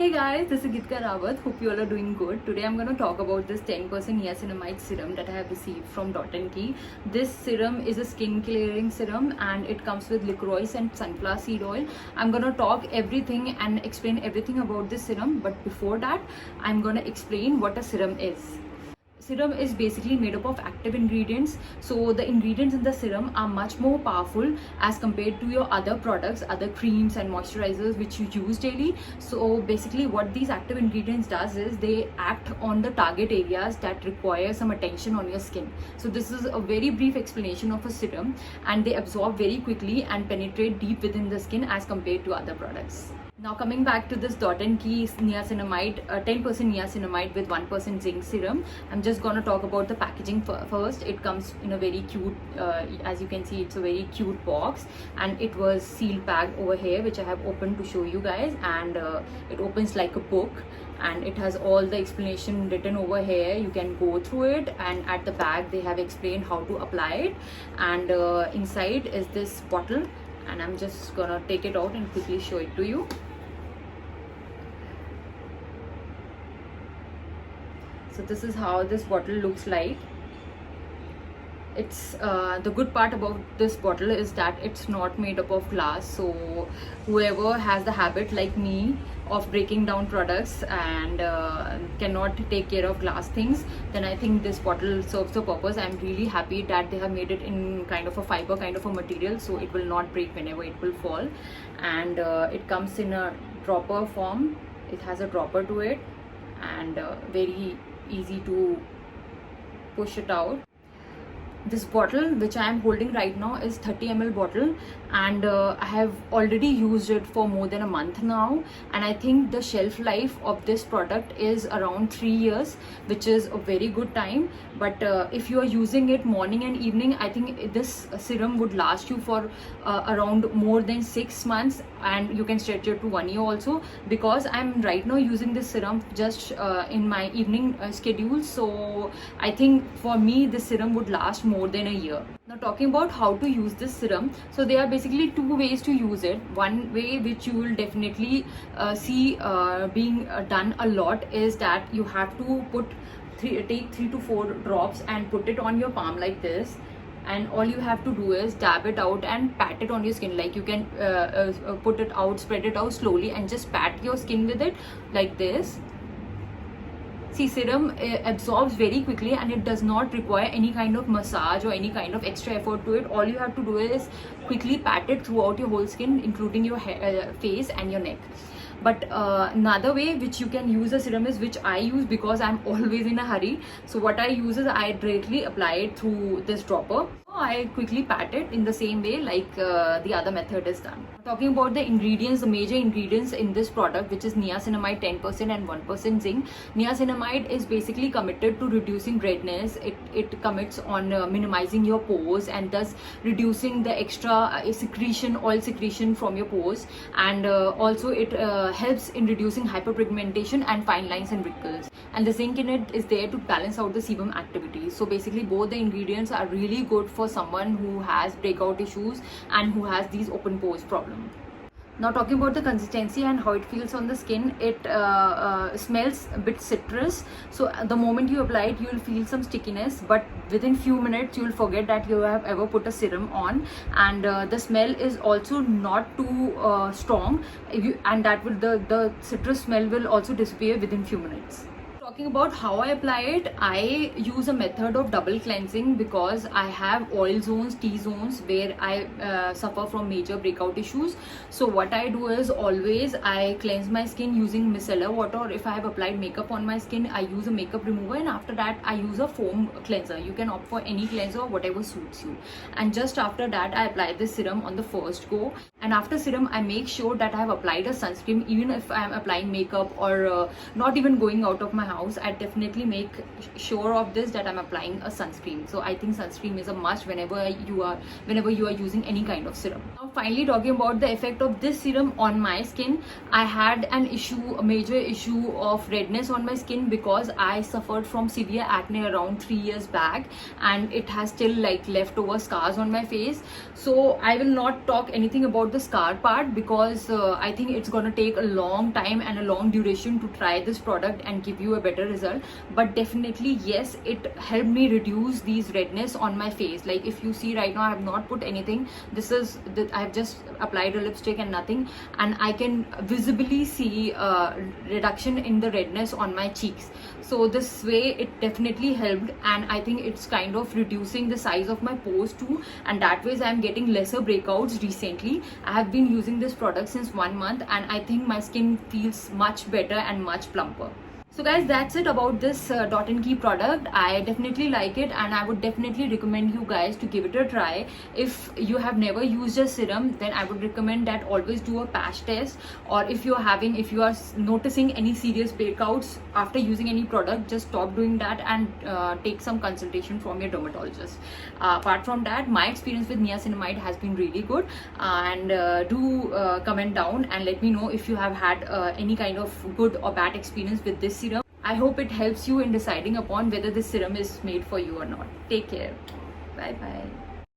Hey guys, this is Gitka Rawat. Hope you all are doing good. Today I'm going to talk about this 10% niacinamide serum that I have received from Dot & Key. This serum is a skin clearing serum and it comes with licorice and sunflower seed oil. I'm going to talk everything and explain everything about this serum, but before that I'm going to explain what a serum is. Serum is basically made up of active ingredients, so the ingredients in the serum are much more powerful as compared to your other products, other creams and moisturizers which you use daily. So basically what these active ingredients does is they act on the target areas that require some attention on your skin. So this is a very brief explanation of a serum, and they absorb very quickly and penetrate deep within the skin as compared to other products. Now coming back to this Dot & Key niacinamide, 10% niacinamide with 1% zinc serum, I'm just gonna talk about the packaging first. It comes in a very cute, as you can see, it's a very cute box, and it was seal packed over here, which I have opened to show you guys, and it opens like a book, and it has all the explanation written over here. You can go through it, and at the back they have explained how to apply it, and inside is this bottle, and I'm just gonna take it out and quickly show it to you. So this is how this bottle looks like. It's the good part about this bottle is that it's not made up of glass, so whoever has the habit like me of breaking down products and cannot take care of glass things, then I think this bottle serves the purpose. I'm really happy that they have made it in kind of a fiber kind of a material, so it will not break whenever it will fall. And it comes in a dropper form. It has a dropper to it, and very easy to push it out. This bottle which I am holding right now is 30 ml bottle, and I have already used it for more than a month now, and I think the shelf life of this product is around 3 years, which is a very good time. But if you are using it morning and evening, I think this serum would last you for around more than 6 months, and you can stretch it to 1 year also, because I'm right now using this serum just in my evening schedule. So I think for me this serum would last more than a year. Now talking about how to use this serum, so there are basically two ways to use it. One way which you will definitely see being done a lot is that you have to take 3 to 4 drops and put it on your palm like this, and all you have to do is dab it out and pat it on your skin. Like you can put it out, spread it out slowly, and just pat your skin with it like this. See, serum absorbs very quickly, and it does not require any kind of massage or any kind of extra effort to it. All you have to do is quickly pat it throughout your whole skin, including your face and your neck. But another way which you can use a serum is, which I use because I'm always in a hurry. So what I use is I directly apply it through this dropper. I quickly pat it in the same way like the other method is done. Talking about the ingredients, the major ingredients in this product, which is niacinamide 10% and 1% zinc. Niacinamide is basically committed to reducing redness. It commits on minimizing your pores and thus reducing the extra secretion, oil secretion from your pores, and also it helps in reducing hyperpigmentation and fine lines and wrinkles. And the zinc in it is there to balance out the sebum activity. So basically both the ingredients are really good for someone who has breakout issues and who has these open pores problem. Now talking about the consistency and how it feels on the skin, it smells a bit citrus. So the moment you apply it, you will feel some stickiness, but within few minutes you will forget that you have ever put a serum on. And the smell is also not too strong, and that will the citrus smell will also disappear within few minutes. Talking about how I apply it, I use a method of double cleansing because I have oil zones, T zones, where I suffer from major breakout issues. So what I do is always I cleanse my skin using micellar water, or if I have applied makeup on my skin, I use a makeup remover, and after that I use a foam cleanser. You can opt for any cleanser, whatever suits you. And just after that I apply this serum on the first go, and after serum I make sure that I have applied a sunscreen. Even if I am applying makeup or not even going out of my house, I definitely make sure of this, that I'm applying a sunscreen. So I think sunscreen is a must whenever you are using any kind of serum. Now finally talking about the effect of this serum on my skin, I had a major issue of redness on my skin because I suffered from severe acne around 3 years back, and it has still like leftover scars on my face. So I will not talk anything about about the scar part, because I think it's gonna take a long time and a long duration to try this product and give you a better result. But definitely yes, it helped me reduce these redness on my face. Like if you see right now, I have not put anything. This is I have just applied a lipstick and nothing, and I can visibly see reduction in the redness on my cheeks. So this way it definitely helped, and I think it's kind of reducing the size of my pores too, and that way I'm getting lesser breakouts recently. I have been using this product since 1 month, and I think my skin feels much better and much plumper. So guys, that's it about this Dot & Key product. I definitely like it, and I would definitely recommend you guys to give it a try. If you have never used a serum, then I would recommend that always do a patch test, or if you are noticing any serious breakouts after using any product, just stop doing that and take some consultation from your dermatologist. Apart from that, my experience with niacinamide has been really good, and do comment down and let me know if you have had any kind of good or bad experience with this serum. I hope it helps you in deciding upon whether this serum is made for you or not. Take care. Bye bye.